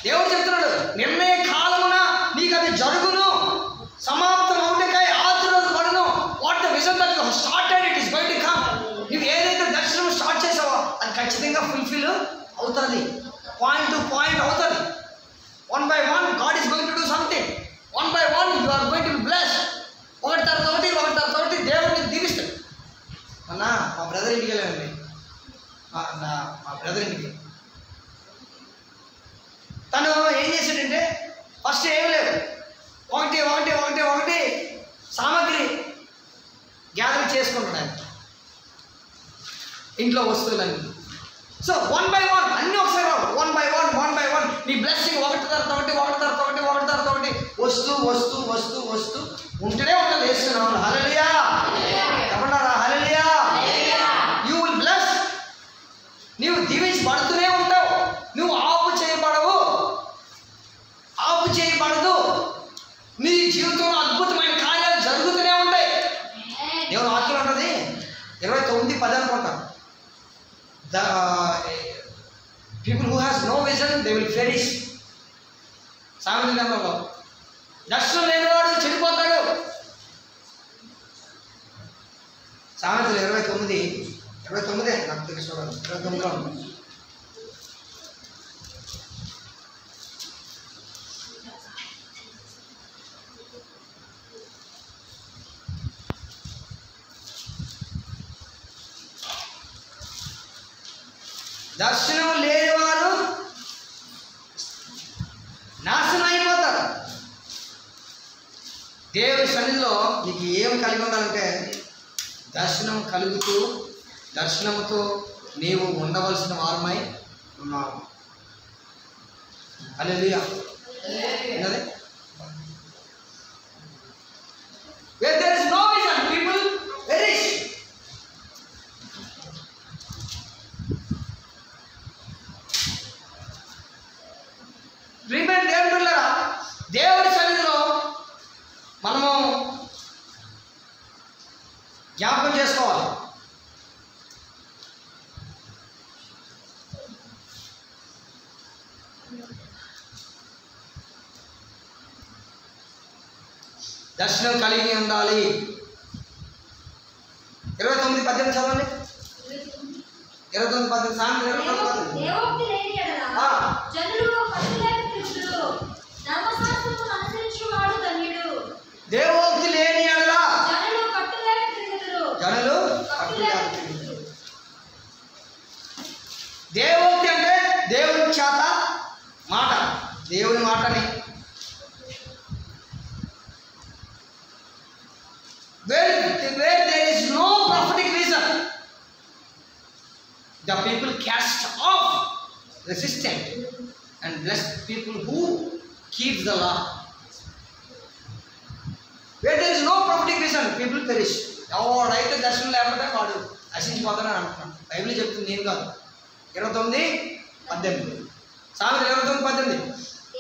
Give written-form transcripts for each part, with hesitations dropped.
దేవుడు చెప్తున్నాడు, నిర్ణయ కాలమున నీకు అది జరుగును, సమాప్తం అవుటకై ఆతురత పడును. What the vision that you have started, it is going to come. నువ్వు ఏదైతే దర్శనం స్టార్ట్ చేసావో అది ఖచ్చితంగా ఫుల్ఫిల్ అవుతుంది. పాయింట్ టు పాయింట్ అవుతుంది. One by one God is going to do something. One by one you are going to be blessed. ఒకటి తర్వాత ఒకటి దేవుడిని దీవిస్తాడు. అన్న మా బ్రదర్ ఇంటికి వెళ్ళానండి, మా బ్రదర్ ఇంటికి. తను ఏం చేశాడంటే ఫస్ట్ ఏం లేదు, ఒకటి సామాగ్రి గ్యాదర్ చేసుకుంటాడు ఆయన, ఇంట్లో వస్తువులన్నీ. సో వన్ బై వన్ అన్నీ ఒకసారి వన్ బై వన్ నీ బ్లెస్సింగ్ ఒకటి తర్వాత ఒకటి వస్తూ ఉంటూనే ఉంటుంది. వేస్తున్నావు హల్లెలూయా, చెప్పండారా హల్లెలూయా. యూ విల్ బ్లెస్, నీవు దీవించబడుతూనే ఉంటావు. నువ్వు ఆపు చేయబడదు. నీ జీవితంలో అద్భుతమైన కార్యాలు జరుగుతూనే ఉంటాయి. దేవుని వాక్యం ఉంటుంది 29:10 అనుకుంటా. The people who has no vision, they will perish. సామెతల గ్రంథంలో దర్శనం లేనివాడు చెడిపోతాడు. సామెతలు 29 నాకు తెలుసు 29లో ఉంది. దర్శనం లేనివారు నాశనం అయిపోతారు. దేవుని సన్నిధిలో నీకు ఏం కలిగి ఉండాలంటే దర్శనం కలుగుతూ దర్శనంతో నీవు ఉండవలసిన వారమై ఉన్నావు. హల్లెలూయా. ఏంటది? Where there is no vision, people perish. దేవుడి సన్నిధిలో మనము జ్ఞాపకం చేసుకోవాలి. దర్శనం కలిగి ఉండాలి. 29:18 చదవండి. 29:18 సాయంత్రం 29:18. దేవోక్తి లేని ఎడల జనులు కట్టులేక తిరుగుదురు. దేవోక్తి అంటే దేవుని చేత మాట, దేవుని మాటని. Where there is no prophetic vision, the people cast off resistant and bless people who keep the law. Where there is no prophetic vision, people perish. ఎవరైతే దర్శనం లేకపోతే వాడు నశించిపోతానని అంటున్నాడు. బైబిల్ చెప్తుంది, నేను కాదు. 29:18 సామెతలు 29:18.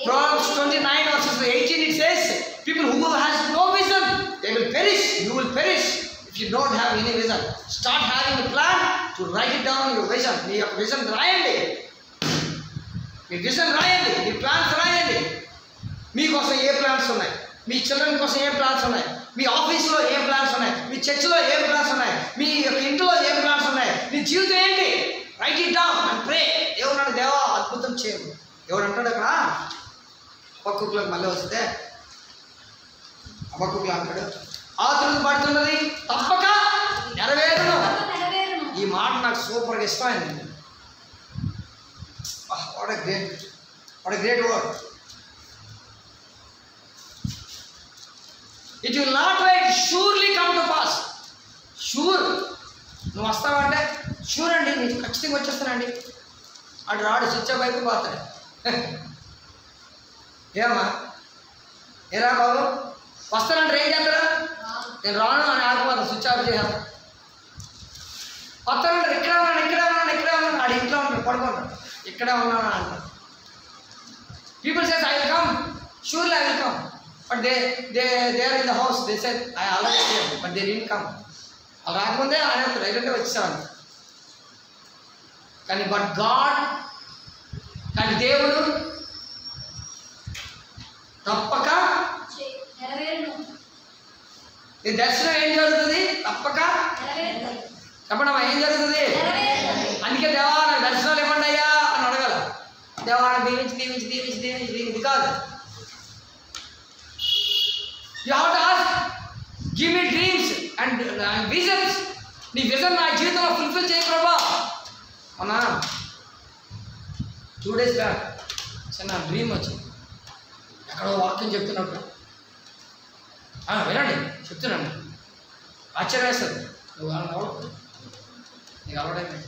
Proverbs 29:18 it says, people who has no vision, they will perish. You will perish if you don't have any vision. Start having a plan to write it down your vision. మీ యొక్క vision రాయండి, మీ vision రాయండి, మీ plans రాయండి. మీకోసం ఏ plans ఉన్నాయి, మీ children కోసం ఏం plans ఉన్నాయి, మీ ఆఫీస్లో ఏం ప్లాన్స్ ఉన్నాయి, మీ చర్చ్లో ఏం ప్లాన్స్ ఉన్నాయి, మీ యొక్క ఇంట్లో ఏం ప్లాన్స్ ఉన్నాయి, మీ జీవితం ఏంటి, right it down and pray. దేవుడు దేవా అద్భుతం చేయదు. దేవుడు అంటాడు అక్కడ హబక్కూకులోకి మళ్ళీ వస్తే, హబక్కూకులో అంటాడు ఆతురత పడుతున్నది తప్పక నెరవేరును. ఈ మాట నాకు సూపర్గా ఇష్టమైంది. What a great word. It will not wait, surely come to pass. Sure, నువ్వు వస్తావంటే షూర్ అండి, నేను ఖచ్చితంగా వచ్చేస్తానండి. అటు రాడు, స్విచ్ ఆఫ్ అయిపోయి పోతాడు. ఏమా ఏరా బాబు వస్తానంటే ఏం చేస్తారా, నేను రాను అని ఆగిపోతాను, స్విచ్ ఆఫ్ చేయాలి. వస్తానంటారు, ఇక్కడే ఉన్నాను, ఆడు ఇంట్లో ఉంటాడు, పడుకుంటాడు, ఇక్కడే ఉన్నాను అంటారు. People says I will come, surely I will come. But they are in the house. They said I already came, but they didn't come. అలా రాకముందే ఆయన రైట్ వచ్చేసాను. కానీ బట్ గాడ్, కానీ దేవుడు దర్శనం ఏం జరుగుతుంది? తప్పక చెప్పండమ్మా, ఏం జరుగుతుంది? అందుకే దేవా నాకు దర్శనాలు ఇవ్వండి అయ్యా అని అడగాల. దేవా దీవించి దీవించి దీవించి దీవించి ఇది కాదు. You have to ask, give me dreams and visions. నీ విజన్ నా జీవితంలో ఫుల్ఫిల్ చేయి ప్రభా. అవునా, 2 days బ్యాక్ చిన్న డ్రీమ్ వచ్చింది. ఎక్కడో వాక్యం చెప్తున్నప్పుడు వినండి, చెప్తున్నాను, ఆశ్చర్యం వేస్తుంది. నువ్వు అవ్వడు, నీకు అలవాడైంది.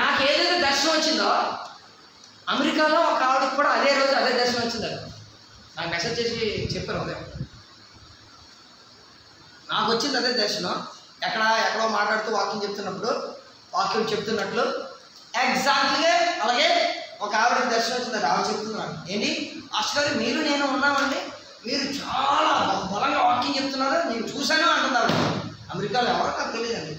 నాకు ఏదైతే దర్శనం వచ్చిందో అమెరికాలో ఒక ఆవిడకి కూడా అదే రోజు అదే దర్శనం వచ్చింది. నాకు మెసేజ్ చేసి చెప్పారు ఉదయం. నాకు వచ్చింది అదే దర్శనం. ఎక్కడో మాట్లాడుతూ వాక్యం చెప్తున్నట్లు ఎగ్జాక్ట్గా అలాగే ఒక ఆవిడకి దర్శనం వచ్చింది. ఆవిడ చెప్తున్నాను, ఏంటి అసలు మీరు నేను ఉన్నామండి, మీరు చాలా బలంగా వాక్యం చెప్తున్నారు, నేను చూశాను అంటున్నారు. అమెరికాలో ఎవరో నాకు తెలియదండి.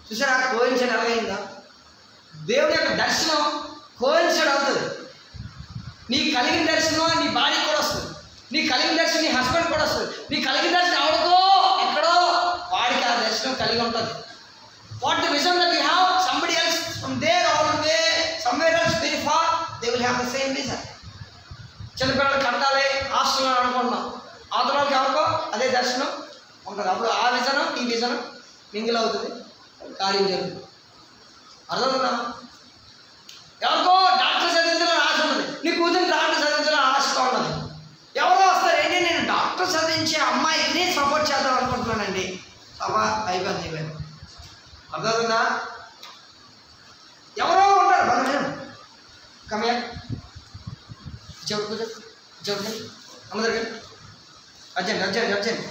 చూసారా కోయిన్సైడ్ ఎలాగైందా? దేవుడి యొక్క దర్శనం కోయిన్సైడ్ అవుతుంది. నీకు కలిగిన దర్శనం నీ భార్యకి కూడా వస్తుంది, నీకు కలిగిన దర్శనం నీ హస్బెండ్ కూడా వస్తుంది, నీకు కలిగిన దర్శనం ఎవరికో ఎక్కడో వాడికి ఆ దర్శనం కలిగి ఉంటుంది. What the vision that you have, somebody else from there all the way somewhere else very far they will have the same vision. చిన్నపిల్లలు కట్టాలి హాస్టల్ అనుకుంటున్నాం, ఆతరాలకి ఎవరికో అదే దర్శనం ఉంటుంది. అప్పుడు ఆ విజనం ఈ విజనం మింగిల్ అవుతుంది, కార్యం జరుగుతుంది. అర్థమవుతుందా? ఎవరికో డాక్టర్ చదివించాలని ఆశ ఉంటుంది, నీ కూతురు డాక్టర్ చదివించాలని ఆశగా ఉన్నది. ఎవరో వస్తారు, ఏంటి నేను డాక్టర్ చదివించే అమ్మాయిని సపోర్ట్ చేద్దాం అనుకుంటున్నానండి. అయిపోయింది. అర్థమవుతుందా? ఎవరో ఉంటారు మనం కమయా చెప్పండి అందరికి అర్జెంట్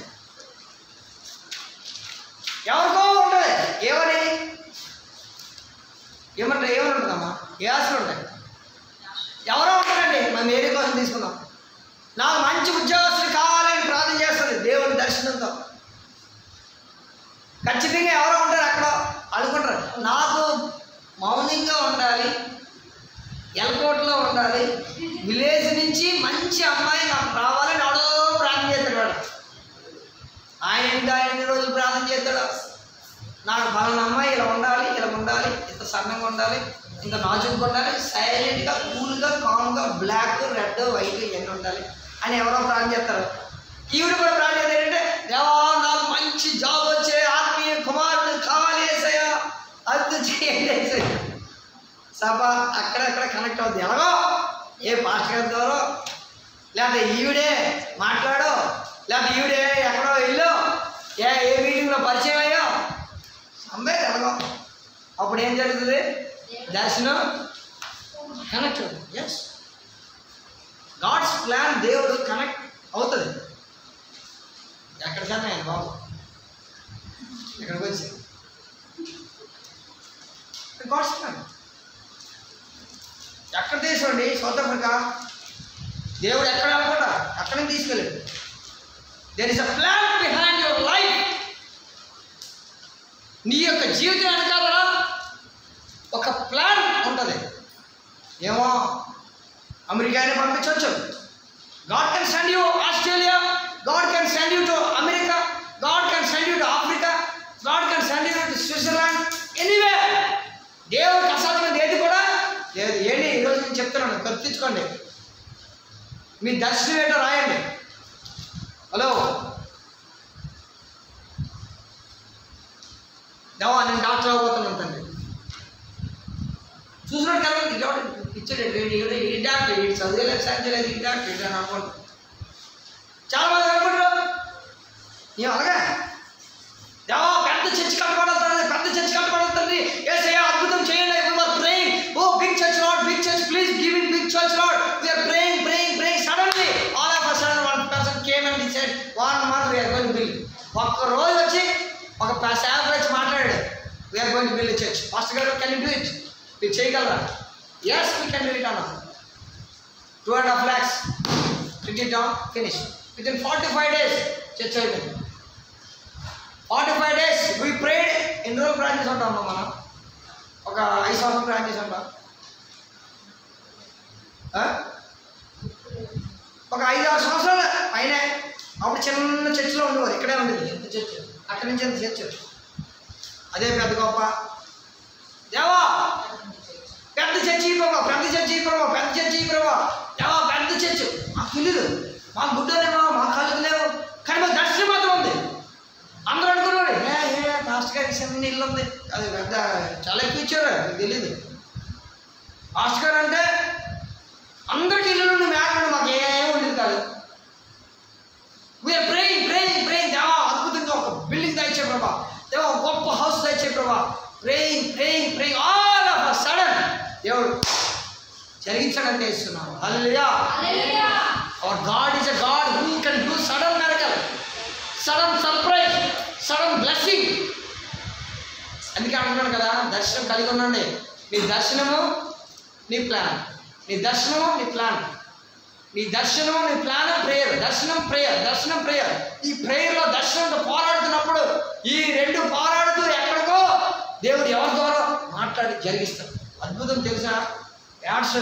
ఎవరికో ఉంటుంది. ఏమనుంటుందమ్మా? ఏ ఆశలు ఉంటాయి? ఎవరో ఉంటారండి. మనం ఏరియా కోసం తీసుకుందాం. నాకు మంచి ఉద్యోగస్తులు కావాలని ప్రార్థన చేస్తుంది దేవుని దర్శనంతో. ఖచ్చితంగా ఎవరో ఉంటారు అక్కడ అనుకుంటారు, నాకు మౌనంగా ఉండాలి, ఎల్కోట్లో ఉండాలి, విలేజ్ నుంచి మంచి అమ్మాయి నాకు రావాలని ఎవడో ప్రార్థన చేస్తాడు. వాడు ఆయన ఎన్ని రోజులు ప్రార్థన చేస్తాడు, నాకు పలానా అమ్మాయి ఇలా ఉండాలి, ఇంత సన్నంగా ఉండాలి, ఇంత నాజుగా ఉండాలి, సైలెంట్గా కూల్గా కామ్గా బ్లాక్ రెడ్ వైట్ ఇవన్నీ ఉండాలి అని ఎవరో ప్రార్థన చేస్తారు. ఈవిడ కూడా ప్రార్థన చేస్తారు, ఏంటంటే దేవా నాకు మంచి జాబ్ వచ్చే ఆత్మీయ కుమారుడు కావాలి ఏసయ్యా, అది చేయండి. సభ అక్కడక్కడ కనెక్ట్ అవుతుంది. ఎలాగో ఏ పాస్టర్ గారి ద్వారా, లేకపోతే ఈవిడే మాట్లాడో, లేకపోతే ఈవిడే ఎక్కడో ఇల్లు ఏ మీటింగ్లో పరిచయం అయ్యో అమ్మాయి ఎలాగో అప్పుడు ఏం జరుగుతుంది? దర్శనం కనెక్ట్ అవుతుంది. ఎస్, గాడ్స్ ప్లాన్ దేవుడు కనెక్ట్ అవుతుంది. ఎక్కడ సన్నాయండి బాబు, ఎక్కడికి వచ్చి గాడ్స్ ప్లాన్. ఎక్కడ తీసుకోండి, సౌత్ ఆఫ్రికా దేవుడు ఎక్కడ అనుకుంటా అక్కడికి తీసుకెళ్ళాడు. There is a plan behind your life. నీ యొక్క జీవితం వెనకాల ఒక ప్లాన్ ఉంటుంది. ఏమో అమెరికాని పంపించవచ్చు, God can send you Australia, God can send you to America, God can send you to Africa, God can send you to Switzerland, anyway. దేవుడికి అసాధ్యమైనది ఏది కూడా లేదు. ఏంటి ఈరోజు నేను చెప్తున్నాను, గుర్తించుకోండి. మీ దర్శనం ఏంటో రాయండి. హలో దేవా నేను డాక్టర్ అవ్వబోతున్నాను తండ్రి. చూసినట్టు కదా ఇచ్చాడు ఈ డాక్టర్, ఈ చదివేలేదు చదివేలేదు ఈ డాక్టర్ ఇట్లా అనుకుంటారు. చాలా మంది అనుకుంటారు నీ అలాగే దేవా పెద్ద చర్చి కట్టబడుతుంది, పెద్ద చర్చి కట్టబడుతుంది, యేసయ్యా అద్భుతం చేయండి. Oh big church lord, big church please give in big church lord. We are praying. Suddenly all of a sudden one person came and he said 1 month we are going to build. ఒక్క రోజు వచ్చి ఒక సేవకుడు వచ్చి మాట్లాడాడు, we are going to build a church. Pastor గారు can you do it? మీరు చేయగలరా? Yes we can do it అన్నా. 2.5 lakhs print it down, finish. Within 45 days church అయిపోయింది. 45 days we prayed. ఎన్ని రోజులు ప్రాక్టీస్ ఉంటాం మనం? ఒక 5 సంవత్సరాలు ప్రాక్టీస్ ఉంటాం. ఒక 5-6 సంవత్సరాలు అయినా అప్పుడు చిన్న చర్చిలో ఉండేవారు. ఇక్కడే ఉండేది ఎంత చర్చ్, అక్కడి నుంచి ఎంత చర్చ్. అదే పెద్ద గొప్ప. దేవా పెద్ద చర్చి ప్రభా, పెద్ద చర్చి ప్రభా, పెద్ద చర్చి ప్రభా, దేవా పెద్ద చర్చ్. మాకు తెలియదు, మాకు గుడ్డలేమో, మా కాళ్ళకు లేవు, కానీ మాకు దర్శనం మాత్రం ఉంది. అందరూ అనుకున్నారు పాస్టర్ గారికి చిన్న ఇల్లు ఉంది, అది పెద్ద చాలా ఎక్కువ ఇచ్చారు, మీకు తెలియదు. పాస్టర్ గారు అంటే అందరికి ఇల్లు నుండి మేడ మాకు ఏమీ ఉండేది కాదు. We are praying praying praying. దేవా అద్భుతంగా ఒక బిల్డింగ్ దయచే ప్రభా, దేవా గొప్ప హౌస్ దయచే ప్రభా. Praying praying praying. All of a sudden దేవుడు జరిగించడానికి ఇస్తున్నాను. Hallelujah. Our God is a God who can do sudden miracle, sudden surprise, sudden blessing. అందుకే అంటున్నాను కదా, దర్శనం కలిగి ఉండండి. నీ దర్శనము నీ ప్లాన్, నీ దర్శనము నీ ప్లాన్, నీ దర్శనము నీ ప్లాన్ ప్రేయర్. దర్శనం ప్రేయర్, దర్శనం ప్రేయర్. ఈ ప్రేయర్లో దర్శనంతో పోరాడుతున్నప్పుడు ఈ రెండు పోరాడుతూ ఎక్కడికో దేవుడు ఎవరి ద్వారా మాట్లాడి జరిగిస్తాడు. అద్భుతం తెలుసా? యాడ్స్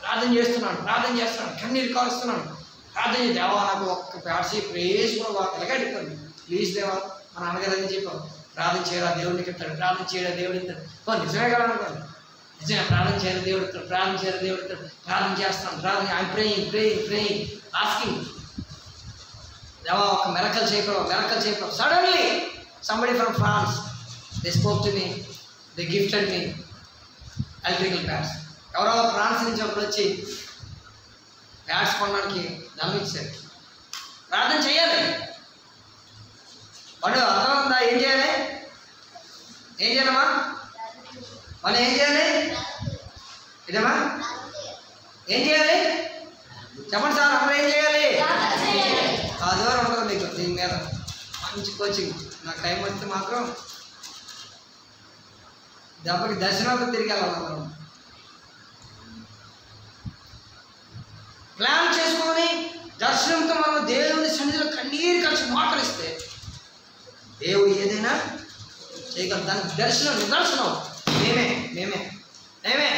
ప్రార్థన చేస్తున్నాను, ప్రార్థన చేస్తున్నాను, కన్నీరు కాలుస్తున్నాను, ప్రార్థన చేసి దేవా నాకు ఒక్క ప్యాడ్స్ ప్రేస్ కూడా ఎలాగండి ప్లీజ్ దేవా మా నాన్నగారు అని చెప్పావు. ప్రార్థన చేయరా దేవుడికి ఇస్తాడు, ప్రార్థన చేయరా దేవుడు ఇస్తాడు. నిజమే కదా అనుకోండి, నిజంగా ప్రార్థన చేయరా దేవుడు ఇస్తాడు, ప్రార్థన చేయరా దేవుడు ఇస్తాడు. ప్రార్థన చేస్తాను, ప్రార్థన I praying praying praying asking దేవా ఒక మిరకల్ చేయకపో, మిరకల్ చేయకపో. Suddenly somebody from France they spoke to me, they gifted me electrical pads. ఎవరో ఫ్రాన్స్ నుంచి ఒకరు వచ్చి ప్యాడ్స్ కొనడానికి ధనం ఇచ్చారు. ప్రార్థన చేయాలి. వాడు అర్థమవుతుందా? ఏం చేయాలి? ఏం చేయాలమ్మా? వాళ్ళు ఏం చేయాలి? ఇదమ్మా ఏం చేయాలి చెప్పండి సార్. అందరూ ఏం చేయాలి? ఆదివారం ఉంటుంది మీకు దీని మీద మంచి కోచింగ్. నాకు టైం వస్తే మాత్రం దెబ్బకి దర్శనాలకు తిరిగి వెళ్ళాలి. మనం ప్లాన్ చేసుకొని దర్శనంతో మనం దేవుని సన్నిధిలో కన్నీరు కలిసి మోకరిస్తే దేవుడు ఏదైనా చేయగలరు. దానికి దర్శనం నిదర్శనం మేమే మేమే మేమే.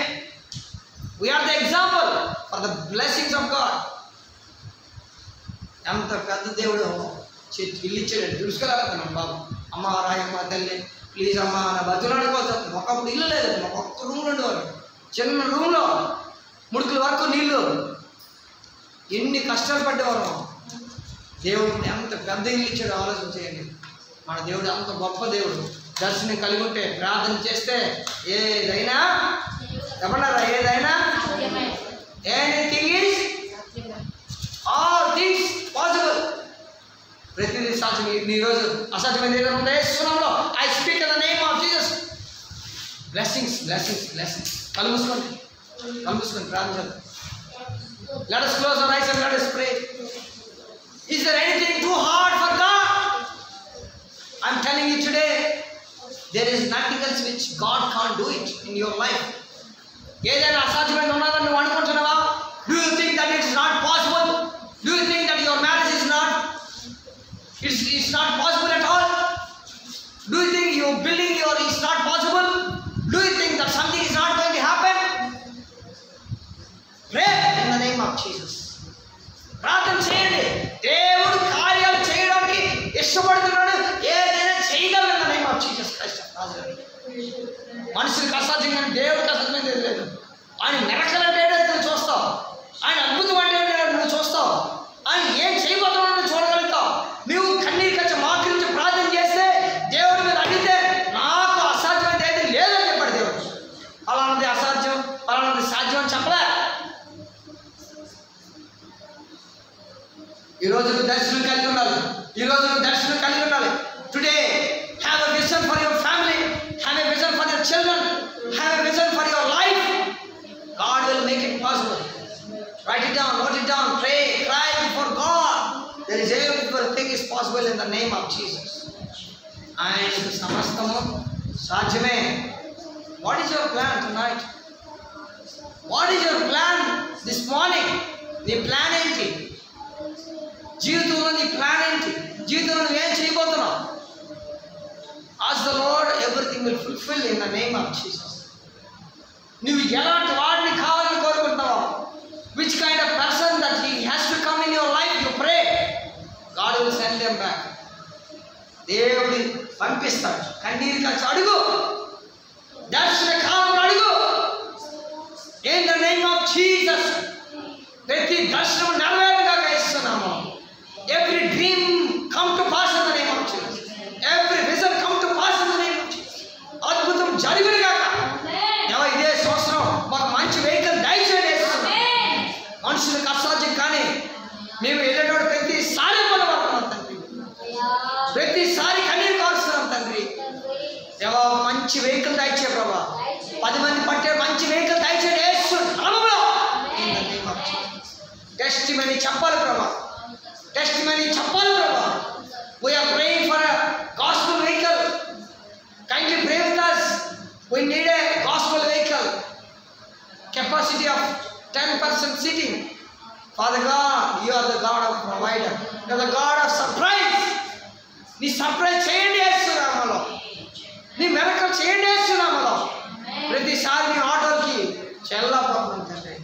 We are the example for the blessings of God. ఎంత పెద్ద దేవుడు ఇల్లు ఇచ్చాడు, తెలుసుకోలేకపోతున్నాం బాబు. అమ్మ రాయమ్మ తల్లి ప్లీజ్ అమ్మ నా బతులాడుకోవచ్చు. ఒకప్పుడు ఇల్లు లేదు, మాకు ఒక్క రూమ్లో ఉండేవారు, చిన్న రూమ్లో ముడుకుల వరకు నీళ్ళు. ఎన్ని కష్టాలు పడ్డేవారు. దేవుడు ఎంత పెద్ద ఇల్లు ఇచ్చాడు ఆలోచన చేయండి. మన దేవుడు అంత గొప్ప దేవుడు. దర్శనం కలిగి ఉంటే ప్రార్థన చేస్తే ఏదైనా చెప్పంటారా? ఏదైనా anything is all things possible. ప్రతిదీ సాధ్యం. ఈరోజు అసాధ్యమైన ఏదైనా ఉంటే సునంలో I speak in the name of Jesus. Blessings blessings blessings. కళ్ళు మూసుకోండి, కళ్ళు మూసుకోండి, ప్రార్థన చేద్దాం. Let us close our eyes and let us pray. Is there anything too hard for God? I'm telling you today, there is nothing else which God can't do it in your life. ఏదైనా అసాధ్యమైన ఉన్నదని నువ్వు అనుకుంటున్నావా? Do you think that it is not possible? Do you think that your marriage is not, it's not possible at all? Do you think your building is not possible? Do you think that something is not going to happen? Pray in the name of Jesus. ప్రార్థన చేయండి. దేవుడు కార్యాలు చేయడానికి ఇష్టపడుతున్నాడు. ఏదైనా చేయగలరు in the name of Jesus Christ. మనుషులకు అసాధ్యం కానీ దేవుడికి అసాధ్యమైనది లేదు. ఆయన మిరకల్ అంటే నువ్వు చూస్తావు, ఆయన అద్భుతం అంటే నువ్వు చూస్తావు, ఆయన ఏం చేయబోతున్నావు నువ్వు చూడగలుగుతావు. నువ్వు కన్నీరు కచ్చి మాకరించి ప్రార్థన చేస్తే దేవుడి మీద అడిగితే నాకు అసాధ్యమైనది అయితే లేదని చెప్పాడు దేవుడు. అలాంటిది అసాధ్యం, అలాంటిది సాధ్యం అని చెప్పలే. ఈరోజు నువ్వు దర్శనం కలిగి ఉండాలి. ఈరోజు నువ్వు దర్శనం కలిగి ఉండాలి. Today have a vision for your family, have a vision for your children, have a vision for your life. God will make it possible. Write it down, note it down, pray, cry before God. There is everything is possible in the name of Jesus. ఆయనకు సమస్తము సాధ్యమే. What is your plan tonight? What is your plan this morning? నీ plan ఏంటి? జీవితంలో నీ plan ఏంటి? జీవితంలో నువ్వేం చేయబోతున్నావు? Ask the Lord, everything will fulfill in the name of Jesus. నువ్వు ఎలాంటి వాడిని కావాలని కోరుకుంటున్నావు? Which kind of person that he has to them back. దేవుడి పంపిస్తాడు. కన్నీరు కాచి అడుగు, దర్శన కాలం అడుగు. In the name of Jesus, ప్రతి దర్శనం నెరవేరుగా ఇస్తున్నాము. Every dream come to pass in the name of Jesus. Every vision come to pass in the name of Jesus. అద్భుతం జరుగును గాక. ఇదే సంవత్సరం మాకు మంచి వెహికల్ దయచేయండి. మనుషులకు అసాధ్యం కానీ మేము వెళ్ళేటప్పుడు ప్రతిసారి పొందబడుతున్నాం తండ్రి. ప్రతిసారి కన్నీరు కారుస్తున్నాం తండ్రి. దేవా మంచి వెహికల్ దయచే ప్రభా. 10 మంది పట్టే మంచి వెహికల్ దయచేయండి. టెస్టిమనీ చెప్పాలి ప్రభా. టెస్టిమనీ చెప్పాలి ప్రభా. We are praying for a gospel vehicle. Kindly pray with us. We need a gospel vehicle. Capacity of 10% seating. Father God, you are the God of provider. You are the God of surprise. నీ surprise చేయండి యేసునామములో. నీ miracle చేయండి యేసునామములో. ప్రతిసారి మీ ఆటోకి చెల్లపోతున్నాం తండ్రి.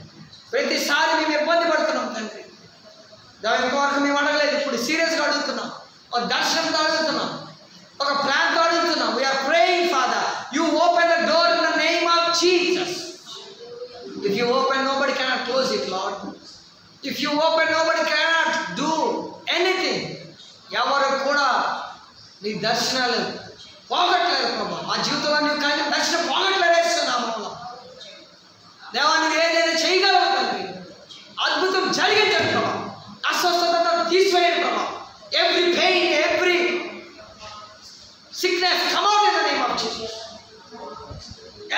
ప్రతిసారి మేము ఇబ్బంది పడుతున్నాం తండ్రి. ఇంతవరకు మేము అడగలేదు, ఇప్పుడు సీరియస్గా అడుగుతున్నాం. ఒక దర్శనంతో అడుగుతున్నాం, ఒక ప్లాన్తో అడుగుతున్నాం. We are praying father, you open the door in the name of Jesus. If you open nobody cannot close it Lord. If you open nobody cannot do anything. ఎవరు కూడా నీ దర్శనాలు పోగొట్టలేరు ప్రభా. మా జీవితంలో నువ్వు కానీ దర్శనం పోగొట్టలేరు వేస్తున్నాము. దేవా నువ్వు ఏదైనా చేయగలవు తండ్రి. అద్భుతం జరిగించండి ప్రభా. అస్వస్థత తీసివేయండి ప్రభా. Every pain, every sickness come out in the name of Jesus.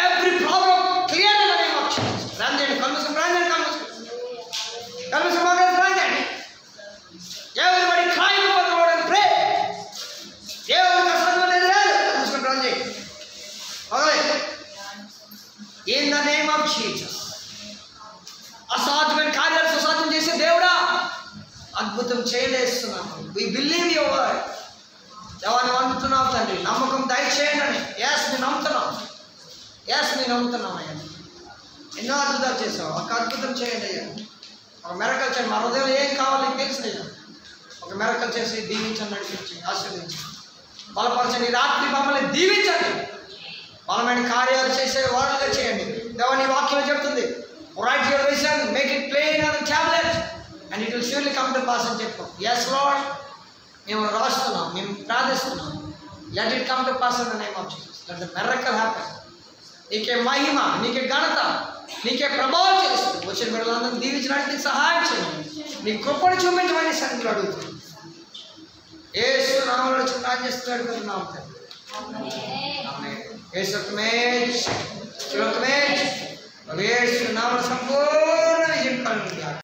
Every problem clear in the name of Jesus. రాంజండి కల్మసం, రాంజండి కల్మసం, కల్మసం బాగా రాంజండి. Everybody cry before the lord and pray. దేవునికి అసాధ్యం లేదు. కల్మసం రాంజండి. In the name of Jesus. అసాధ్యమైన కార్యాలు సుసాధ్యం చేసే దేవుడా అద్భుతం చేయలేస్తున్నాము. We believe your word. దేవాన్ని నమ్ముతున్నావు తండ్రి. నమ్మకం దయచేయండి. ఎస్ మేము నమ్ముతున్నాం. ఎస్ మేము నమ్ముతున్నాం అయ్యా. ఎన్నో అద్భుతాలు చేసావు. ఒక అద్భుతం చేయండి అయ్యా. ఒక మెరకల్ చేయండి. మా హృదయంలో ఏం కావాలో తెలుసు అయ్యా. ఒక మెరకల్ చేసి దీవించండి, నడిపించి ఆశీర్వదించండి, బలపరచండి. రాత్రి మమ్మల్ని దీవించండి. బలమైన కార్యాలు చేసే వాళ్ళుగా చేయండి. దేవాన్ని వాక్యం చెప్తుంది, write your vision, make it plain on the tablet and it will surely come to pass అని చెప్పు. yes Lord, మేము రాస్తున్నాం, మేము ప్రార్థిస్తున్నాం. let it come to pass in the name of Jesus. let the miracle happen. నీకే మహిమ, నీకే ఘనత, నీకే ప్రభావం చేస్తుంది. వచ్చిన బిడ్డలందరినీ దీవించడానికి సహాయం చేయండి. నీ కృపను చూపించమని సన్నిధిలో అడుగుతుంది. యేసు నామములో ప్రార్థన చేస్తున్నాం తండ్రి. ఆమేన్. యేసు యేసు నామములో సంపూర్ణ విజయం కలుగును.